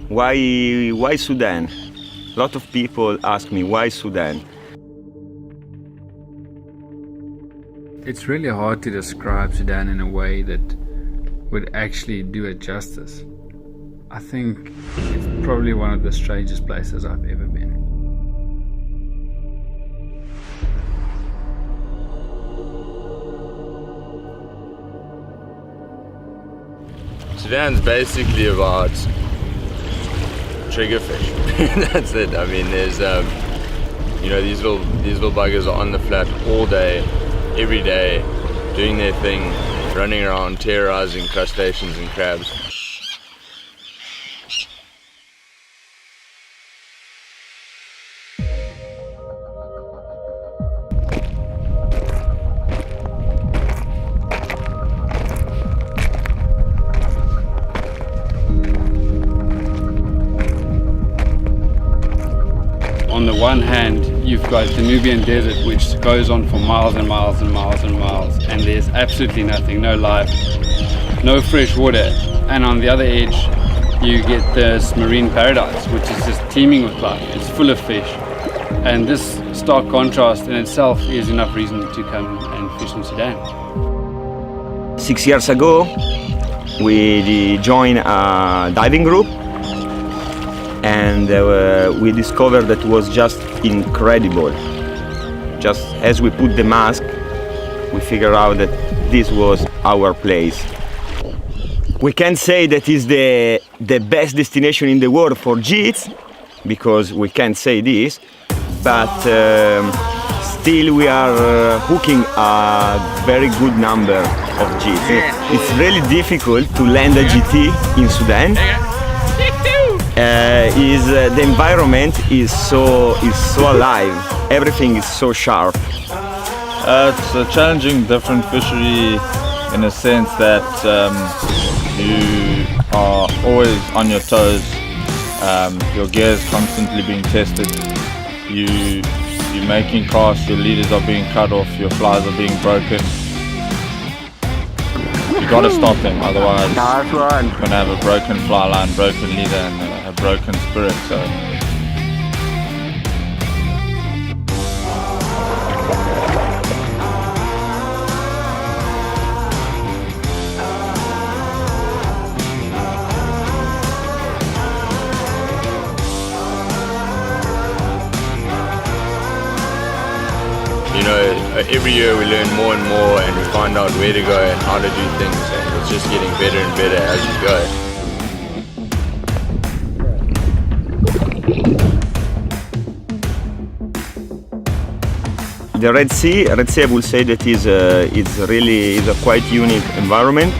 Why Sudan? A lot of people ask me, why Sudan? It's really hard to describe Sudan in a way that would actually do it justice. I think it's probably one of the strangest places I've ever been. Sudan's basically about triggerfish. That's it. I mean, there's you know, these little buggers are on the flat all day, every day, doing their thing, running around, terrorizing crustaceans and crabs. On the one hand, you've got the Nubian desert, which goes on for miles and miles and miles and miles, and there's absolutely nothing, no life, no fresh water. And on the other edge, you get this marine paradise, which is just teeming with life. It's full of fish. And this stark contrast in itself is enough reason to come and fish in Sudan. 6 years ago, we joined a diving group, and we discovered that it was just incredible. Just as we put the mask, we figured out that this was our place. We can't say that is the best destination in the world for jigs, because we can't say this, but still we are hooking a very good number of jigs. It's really difficult to land a GT in Sudan. The environment is so alive. Everything is so sharp. It's a challenging, different fishery in a sense that you are always on your toes. Your gear is constantly being tested. You're making casts, your leaders are being cut off, your flies are being broken. You got to stop them, otherwise you're going to have a broken fly line, broken leader, and a broken spirit. So. You know, every year we learn more and more, and we find out where to go and how to do things, and it's just getting better and better as you go. The Red Sea, I would say that is a quite unique environment.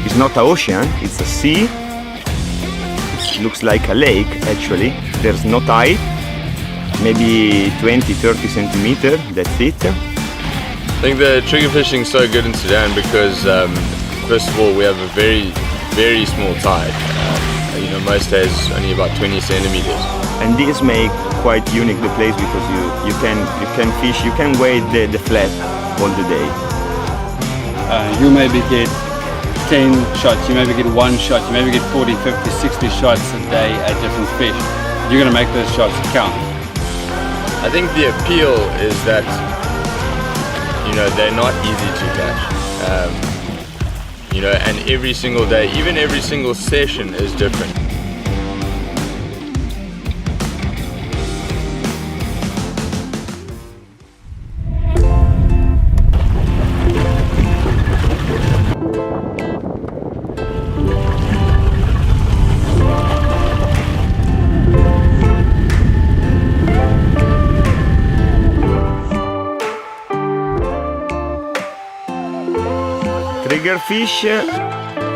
It's not an ocean, it's a sea. It looks like a lake actually. There's no tide. Maybe 20-30 centimeters, that's it. I think the trigger fishing is so good in Sudan because first of all we have a very small tide. You know, most days only about 20 centimeters. And this makes quite unique the place because you can fish, you can wait the flat all the day. You maybe get 10 shots, you maybe get one shot, you maybe get 40, 50, 60 shots a day at different fish. You're going to make those shots count. I think the appeal is that, you know, they're not easy to catch. You know, and every single day, even every single session is different. Triggerfish,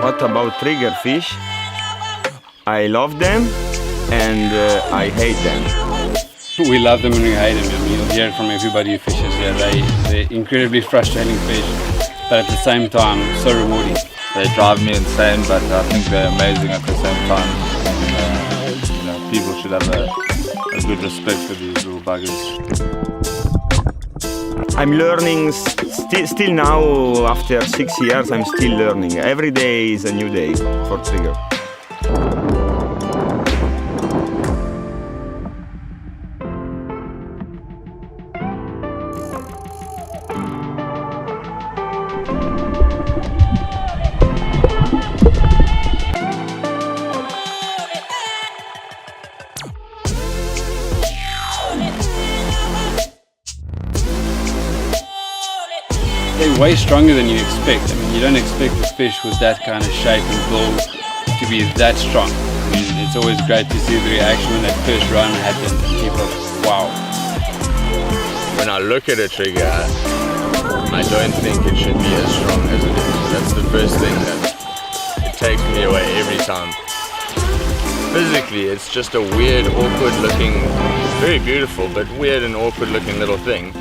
what about triggerfish? I love them and I hate them. We love them and we hate them. I mean, you'll hear it from everybody who fishes here. They're incredibly frustrating fish, but at the same time, so rewarding. They drive me insane, but I think they're amazing at the same time. And, you know, people should have a good respect for these little buggers. I'm learning still now, after 6 years, I'm still learning. Every day is a new day for trigger. They're way stronger than you expect. I mean, you don't expect a fish with that kind of shape and build to be that strong. I mean, it's always great to see the reaction when that first run happens and people, wow. When I look at a trigger, I don't think it should be as strong as it is. That's the first thing that it takes me away every time. Physically, it's just a weird, awkward looking, very beautiful, but weird and awkward looking little thing.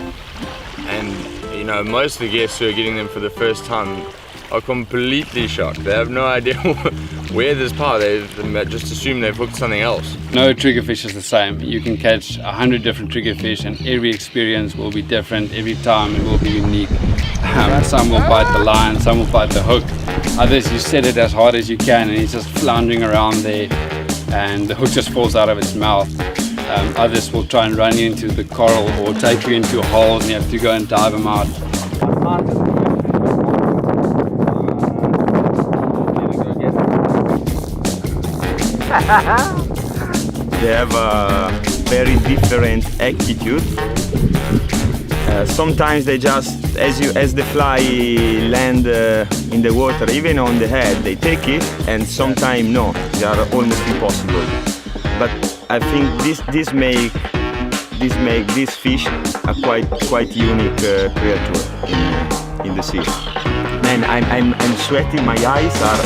And you know, most of the guests who are getting them for the first time are completely shocked. They have no idea where this power. They just assume they've hooked something else. No triggerfish is the same. You can catch 100 different triggerfish and every experience will be different. Every time it will be unique. Some will bite the line, some will bite the hook. Others, you set it as hard as you can and it's just floundering around there and the hook just falls out of its mouth. Others will try and run you into the coral or take you into holes and you have to go and dive them out. They have a very different attitude. Sometimes they just, as the fly land in the water, even on the head, they take it, and sometimes no, they are almost impossible. But I think this make this fish a quite unique creature in the sea. Man, I'm sweating. My eyes are